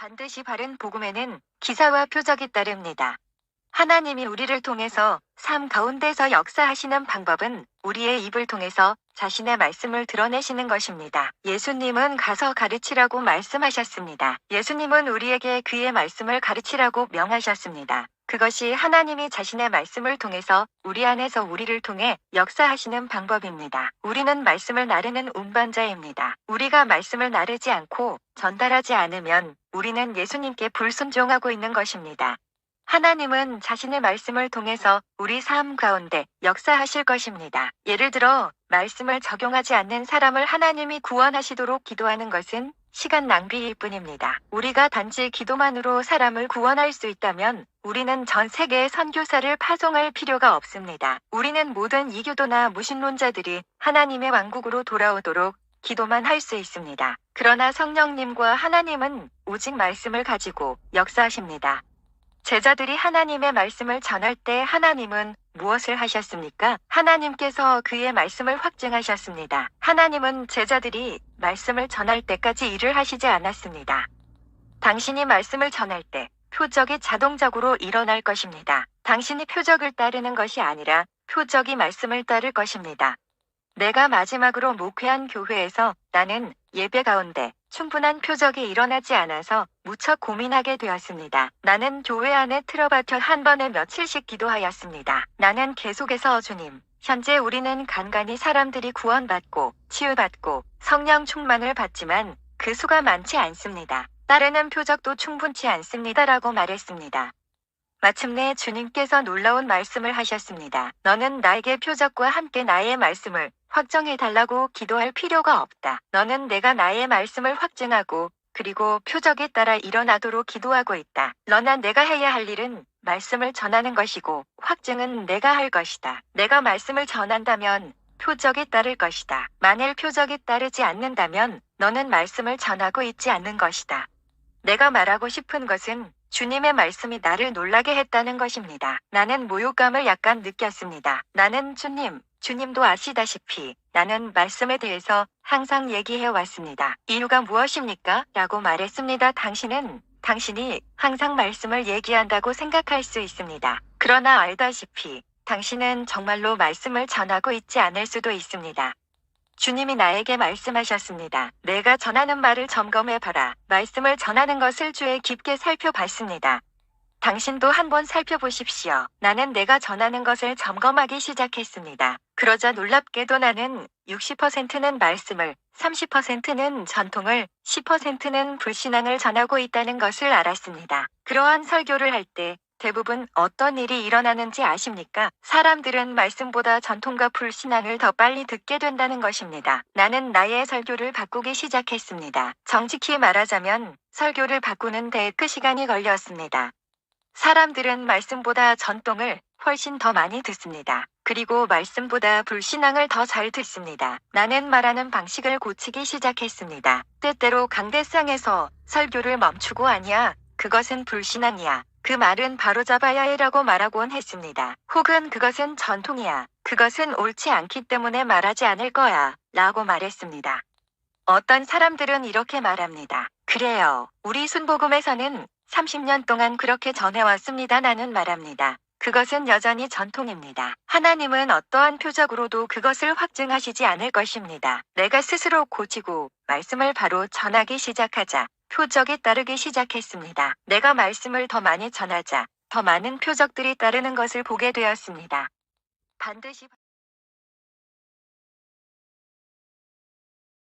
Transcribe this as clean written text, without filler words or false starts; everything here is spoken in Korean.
반드시 바른 복음에는 기사와 표적이 따릅니다. 하나님이 우리를 통해서 삶 가운데서 역사하시는 방법은 우리의 입을 통해서 자신의 말씀을 드러내시는 것입니다. 예수님은 가서 가르치라고 말씀하셨습니다. 예수님은 우리에게 그의 말씀을 가르치라고 명하셨습니다. 그것이 하나님이 자신의 말씀을 통해서 우리 안에서 우리를 통해 역사하시는 방법입니다. 우리는 말씀을 나르는 운반자입니다. 우리가 말씀을 나르지 않고 전달하지 않으면 우리는 예수님께 불순종하고 있는 것입니다. 하나님은 자신의 말씀을 통해서 우리 삶 가운데 역사하실 것입니다. 예를 들어 말씀을 적용하지 않는 사람을 하나님이 구원하시도록 기도하는 것은 시간 낭비일 뿐입니다. 우리가 단지 기도만으로 사람을 구원할 수 있다면 우리는 전 세계에 선교사를 파송할 필요가 없습니다. 우리는 모든 이교도나 무신론자들이 하나님의 왕국으로 돌아오도록 기도만 할 수 있습니다. 그러나 성령님과 하나님은 오직 말씀을 가지고 역사하십니다. 제자들이 하나님의 말씀을 전할 때 하나님은 무엇을 하셨습니까? 하나님께서 그의 말씀을 확증하셨습니다. 하나님은 제자들이 말씀을 전할 때까지 일을 하시지 않았습니다. 당신이 말씀을 전할 때 표적이 자동적으로 일어날 것입니다. 당신이 표적을 따르는 것이 아니라 표적이 말씀을 따를 것입니다. 내가 마지막으로 목회한 교회에서 나는 예배 가운데 충분한 표적이 일어나지 않아서 무척 고민하게 되었습니다. 나는 교회 안에 틀어박혀 한 번에 며칠씩 기도하였습니다. 나는 계속해서 주님, 현재 우리는 간간히 사람들이 구원받고 치유받고 성령 충만을 받지만 그 수가 많지 않습니다. 따르는 표적도 충분치 않습니다라고 말했습니다. 마침내 주님께서 놀라운 말씀을 하셨습니다. 너는 나에게 표적과 함께 나의 말씀을 확정해달라고 기도할 필요가 없다. 너는 내가 나의 말씀을 확증하고 그리고 표적에 따라 일어나도록 기도하고 있다. 너나 내가 해야 할 일은 말씀을 전하는 것이고 확증은 내가 할 것이다. 내가 말씀을 전한다면 표적이 따를 것이다. 만일 표적이 따르지 않는다면 너는 말씀을 전하고 있지 않는 것이다. 내가 말하고 싶은 것은 주님의 말씀이 나를 놀라게 했다는 것입니다. 나는 모욕감을 약간 느꼈습니다. 나는 주님도 아시다시피 나는 말씀에 대해서 항상 얘기해 왔습니다. 이유가 무엇입니까? 라고 말했습니다. 당신이 항상 말씀을 얘기한다고 생각할 수 있습니다. 그러나 알다시피 당신은 정말로 말씀을 전하고 있지 않을 수도 있습니다. 주님이 나에게 말씀하셨습니다. 내가 전하는 말을 점검해봐라. 말씀을 전하는 것을 주에 깊게 살펴봤습니다. 당신도 한번 살펴보십시오. 나는 내가 전하는 것을 점검하기 시작했습니다. 그러자 놀랍게도 나는 60%는 말씀을, 30%는 전통을, 10%는 불신앙을 전하고 있다는 것을 알았습니다. 그러한 설교를 할 때 대부분 어떤 일이 일어나는지 아십니까? 사람들은 말씀보다 전통과 불신앙을 더 빨리 듣게 된다는 것입니다. 나는 나의 설교를 바꾸기 시작했습니다. 정직히 말하자면 설교를 바꾸는 데 꽤 시간이 걸렸습니다. 사람들은 말씀보다 전통을 훨씬 더 많이 듣습니다. 그리고 말씀보다 불신앙을 더 잘 듣습니다. 나는 말하는 방식을 고치기 시작했습니다. 때때로 강대상에서 설교를 멈추고 아니야, 그것은 불신앙이야. 그 말은 바로잡아야 해라고 말하곤 했습니다. 혹은 그것은 전통이야. 그것은 옳지 않기 때문에 말하지 않을 거야. 라고 말했습니다. 어떤 사람들은 이렇게 말합니다. 그래요. 우리 순복음에서는 30년 동안 그렇게 전해왔습니다. 나는 말합니다. 그것은 여전히 전통입니다. 하나님은 어떠한 표적으로도 그것을 확증하시지 않을 것입니다. 내가 스스로 고치고 말씀을 바로 전하기 시작하자 표적이 따르기 시작했습니다. 내가 말씀을 더 많이 전하자 더 많은 표적들이 따르는 것을 보게 되었습니다. 반드시